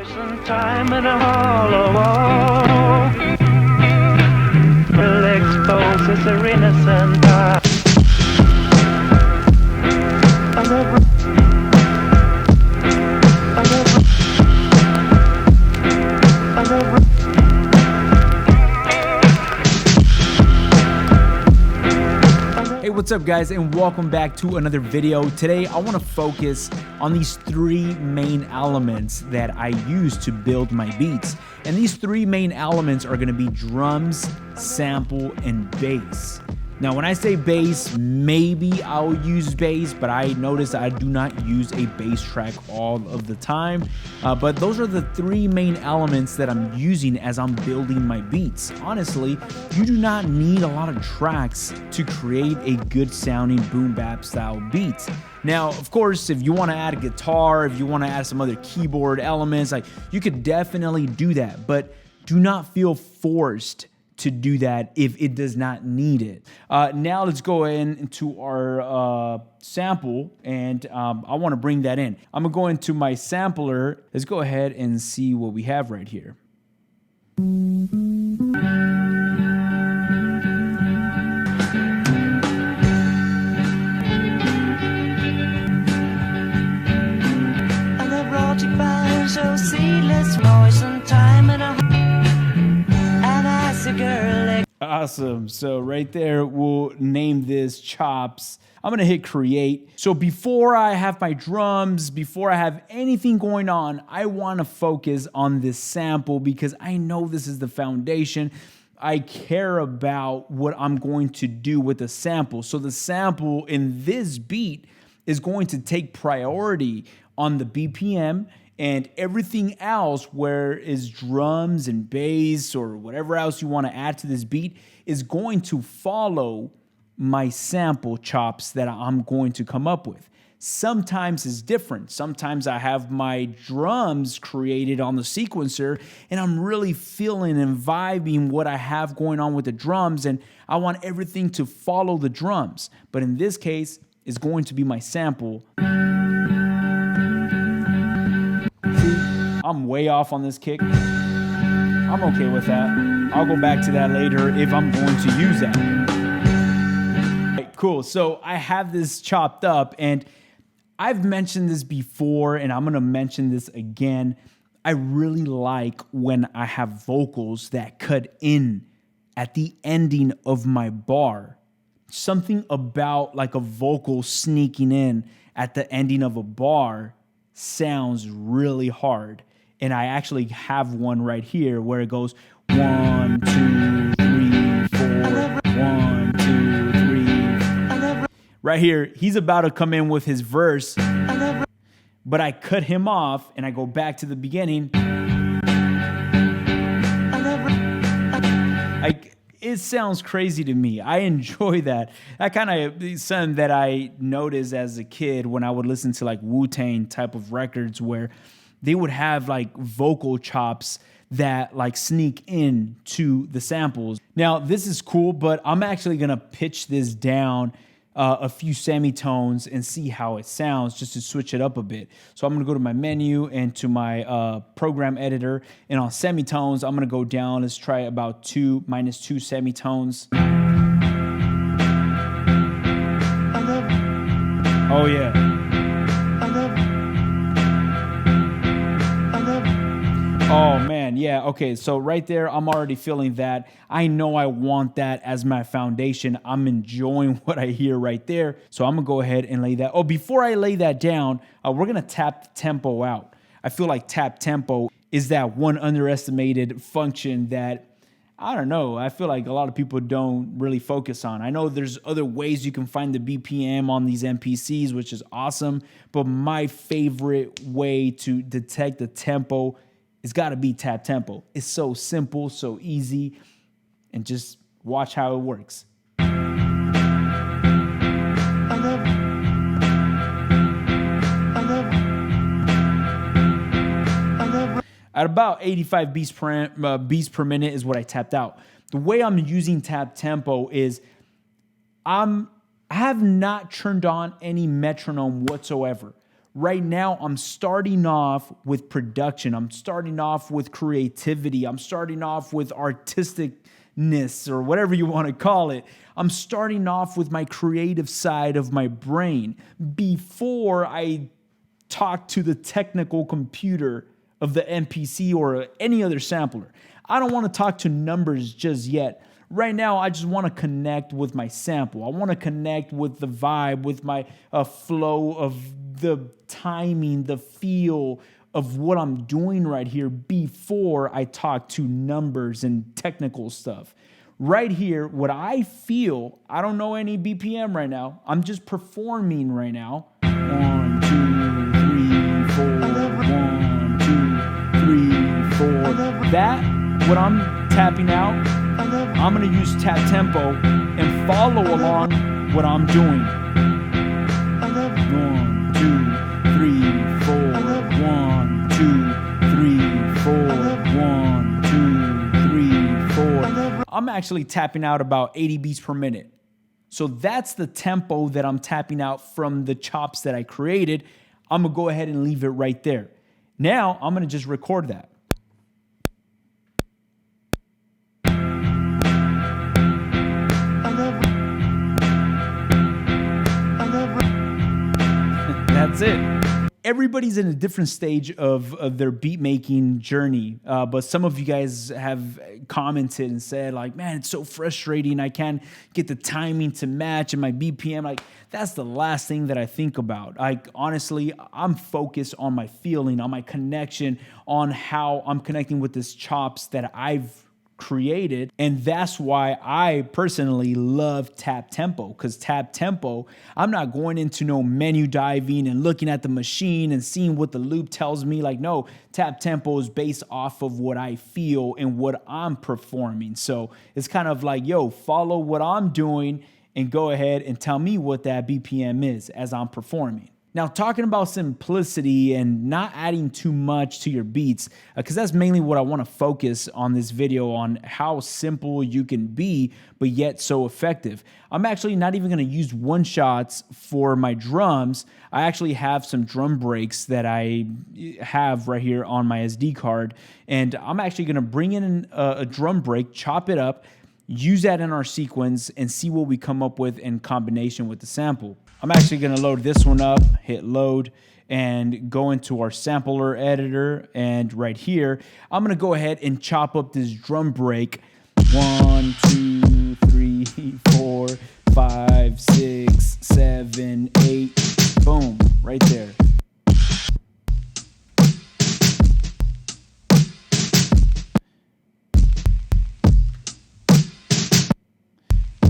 Time in a hollow will expose its innocent eye. Hey, what's up guys, and welcome back to another video. Today I want to focus on these three main elements that I use to build my beats. And these three main elements are going to be drums, sample, and bass. Now when I say bass, maybe I'll use bass, but I notice I do not use a bass track all of the time. But those are the three main elements that I'm using as I'm building my beats. Honestly, you do not need a lot of tracks to create a good sounding boom bap style beat. Now, of course, if you want to add a guitar, if you want to add some other keyboard elements, like you could definitely do that, but do not feel forced to do that if it does not need it. Now let's go into our sample, and I want to bring that in. I'm gonna go into my sampler. Let's go ahead and see what we have right here. Awesome. So right there, we'll name this Chops. I'm going to hit create. So before I have my drums, before I have anything going on, I want to focus on this sample because I know this is the foundation. I care about what I'm going to do with the sample. So the sample in this beat is going to take priority on the BPM, and everything else, where is drums and bass or whatever else you want to add to this beat, is going to follow my sample chops that I'm going to come up with. Sometimes it's different. Sometimes I have my drums created on the sequencer and I'm really feeling and vibing what I have going on with the drums, and I want everything to follow the drums. But in this case, it's going to be my sample. I'm way off on this kick. I'm okay with that. I'll go back to that later if I'm going to use that. All right, cool. So I have this chopped up, and I've mentioned this before, and I'm going to mention this again. I really like when I have vocals that cut in at the ending of my bar. Something about like a vocal sneaking in at the ending of a bar sounds really hard. And I actually have one right here where it goes 1, 2, 3, 4, 1, 2, 3. Right here, he's about to come in with his verse, but I cut him off and I go back to the beginning. It sounds crazy to me. I enjoy that. That kind of something that I noticed as a kid when I would listen to like Wu-Tang type of records, where they would have like vocal chops that like sneak in to the samples. Now this is cool, but I'm actually gonna pitch this down a few semitones and see how it sounds, just to switch it up a bit. So I'm gonna go to my menu and to my program editor, and on semitones, I'm gonna go down. Let's try about -2 semitones. Oh yeah. Oh man, yeah, okay, so right there, I'm already feeling that. I know I want that as my foundation. I'm enjoying what I hear right there, so I'm gonna go ahead and lay that. Oh, before I lay that down, we're gonna tap tempo out. I feel like tap tempo is that one underestimated function that, I don't know, I feel like a lot of people don't really focus on. I know there's other ways you can find the BPM on these MPCs, which is awesome, but my favorite way to detect the tempo, it's got to be tap tempo. It's so simple, so easy, and just watch how it works. At about 85 beats per minute is what I tapped out. The way I'm using TapTempo is I have not turned on any metronome whatsoever. Right now, I'm starting off with production. I'm starting off with creativity. I'm starting off with artisticness, or whatever you want to call it. I'm starting off with my creative side of my brain before I talk to the technical computer of the MPC or any other sampler. I don't want to talk to numbers just yet. Right now, I just want to connect with my sample. I want to connect with the vibe, with my flow of the timing, the feel of what I'm doing right here before I talk to numbers and technical stuff. Right here, what I feel, I don't know any BPM right now. I'm just performing right now. 1, 2, 3, 4. 1, 2, 3, 4. That, what I'm tapping out, I'm gonna use TapTempo and follow along what I'm doing. 1, 2, 3, 4. 1, 2, 3, 4. 1, 2, 3, 4. I'm actually tapping out about 80 beats per minute. So that's the tempo that I'm tapping out from the chops that I created. I'm gonna go ahead and leave it right there. Now I'm gonna just record that. That's it. Everybody's in a different stage of their beat making journey. But some of you guys have commented and said, like, man, it's so frustrating. I can't get the timing to match and my BPM. Like, that's the last thing that I think about. Like, honestly, I'm focused on my feeling, on my connection, on how I'm connecting with this chops that I've created. And that's why I personally love TapTempo, because TapTempo, I'm not going into no menu diving and looking at the machine and seeing what the loop tells me. Like, no, TapTempo is based off of what I feel and what I'm performing. So it's kind of like, yo, follow what I'm doing and go ahead and tell me what that BPM is as I'm performing. Now, talking about simplicity and not adding too much to your beats, because that's mainly what I want to focus on this video, on how simple you can be, but yet so effective. I'm actually not even going to use one-shots for my drums. I actually have some drum breaks that I have right here on my SD card, and I'm actually going to bring in a drum break, chop it up, use that in our sequence, and see what we come up with in combination with the sample. I'm actually going to load this one up, hit load, and go into our sampler editor. And right here, I'm going to go ahead and chop up this drum break. 1, 2, 3, 4, 5, 6, 7, 8. Boom, right there.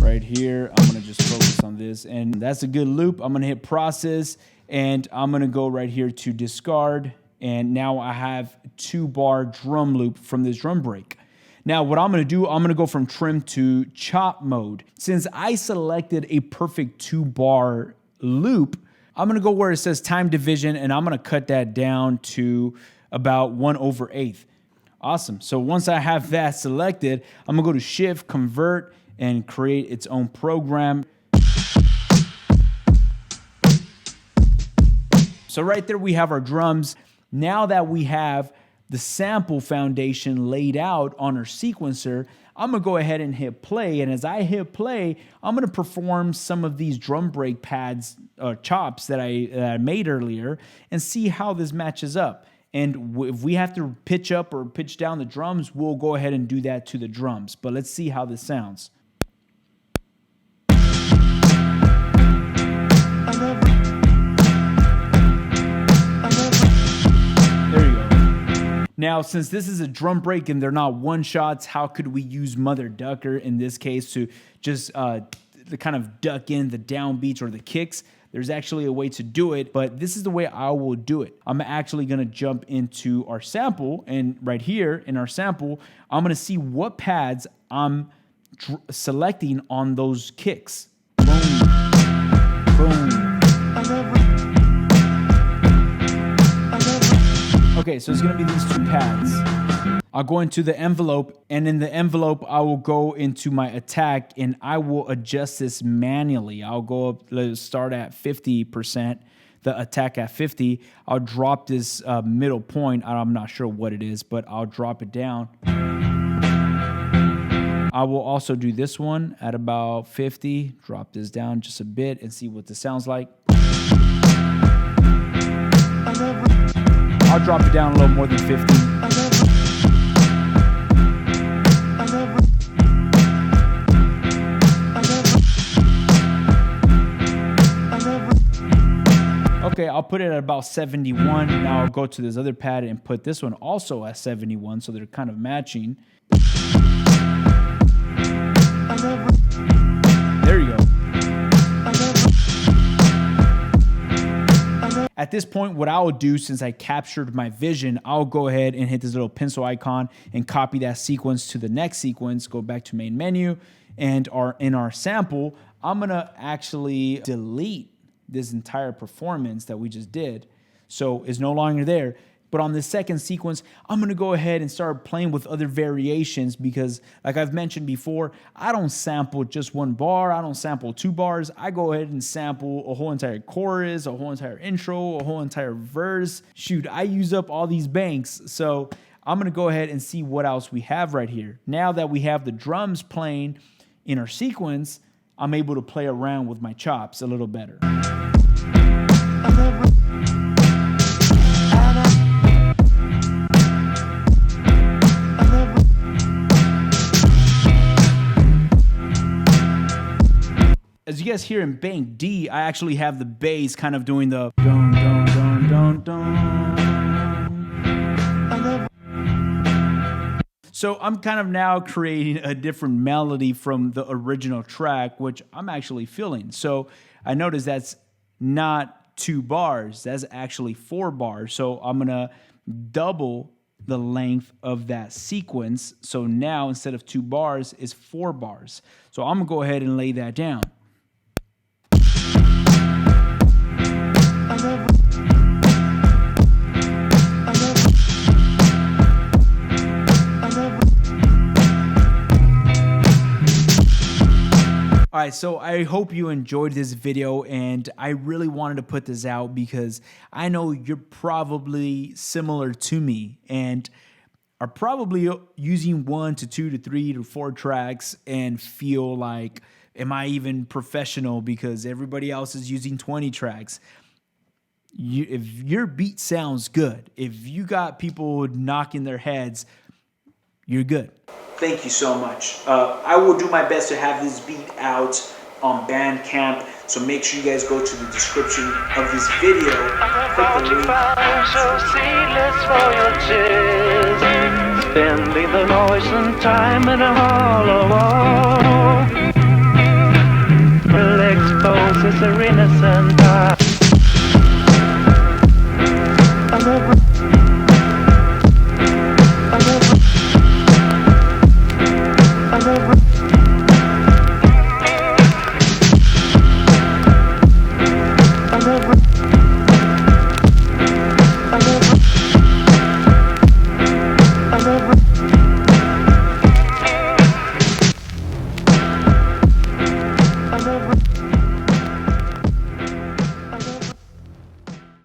Right here, I'm gonna just focus on this, and that's a good loop. I'm gonna hit process, and I'm gonna go right here to discard, and now I have 2-bar drum loop from this drum break. Now what I'm gonna do, I'm gonna go from trim to chop mode. Since I selected a perfect 2-bar loop, I'm gonna go where it says time division, and I'm gonna cut that down to about 1/8. Awesome. So once I have that selected, I'm gonna go to Shift, Convert, and create its own program. So right there we have our drums. Now that we have the sample foundation laid out on our sequencer, I'm gonna go ahead and hit play. And as I hit play, I'm gonna perform some of these drum break pads, chops that I made earlier, and see how this matches up. And if we have to pitch up or pitch down the drums, we'll go ahead and do that to the drums. But let's see how this sounds. There you go. Now, since this is a drum break and they're not one-shots, how could we use Mother Ducker in this case to just kind of duck in the downbeats or the kicks? There's actually a way to do it, but this is the way I will do it. I'm actually gonna jump into our sample, and right here in our sample, I'm gonna see what pads I'm selecting on those kicks. Boom, boom. Okay, so it's gonna be these 2 pads. I'll go into the envelope, and in the envelope, I will go into my attack, and I will adjust this manually. I'll go up, let's start at 50%, the attack at 50, I'll drop this middle point. I'm not sure what it is, but I'll drop it down. I will also do this one at about 50, drop this down just a bit and see what this sounds like. I'll drop it down a little more than 50. Okay, I'll put it at about 71. Now I'll go to this other pad and put this one also at 71, so they're kind of matching. There you go. At this point, what I'll do, since I captured my vision, I'll go ahead and hit this little pencil icon and copy that sequence to the next sequence, go back to main menu, and in our sample, I'm gonna actually delete this entire performance that we just did. So it's no longer there. But on this second sequence, I'm gonna go ahead and start playing with other variations because, like I've mentioned before, I don't sample just one bar, I don't sample 2 bars. I go ahead and sample a whole entire chorus, a whole entire intro, a whole entire verse. Shoot, I use up all these banks. So I'm gonna go ahead and see what else we have right here. Now that we have the drums playing in our sequence, I'm able to play around with my chops a little better. As you guys hear in bank D, I actually have the bass kind of doing the dun dun dun dun dun. So I'm kind of now creating a different melody from the original track, which I'm actually feeling. So I notice that's not 2 bars, that's actually 4 bars. So I'm gonna double the length of that sequence. So now instead of 2 bars, it's 4 bars. So I'm gonna go ahead and lay that down. All right, so I hope you enjoyed this video, and I really wanted to put this out because I know you're probably similar to me and are probably using 1 to 2 to 3 to 4 tracks and feel like, am I even professional because everybody else is using 20 tracks? If your beat sounds good, if you got people knocking their heads, you're good. Thank you so much. I will do my best to have this beat out on Bandcamp, so make sure you guys go to the description of this video. Click the link. So seedless for your tears, spending the noisome time in a hollow wall will expose its innocent eye. I never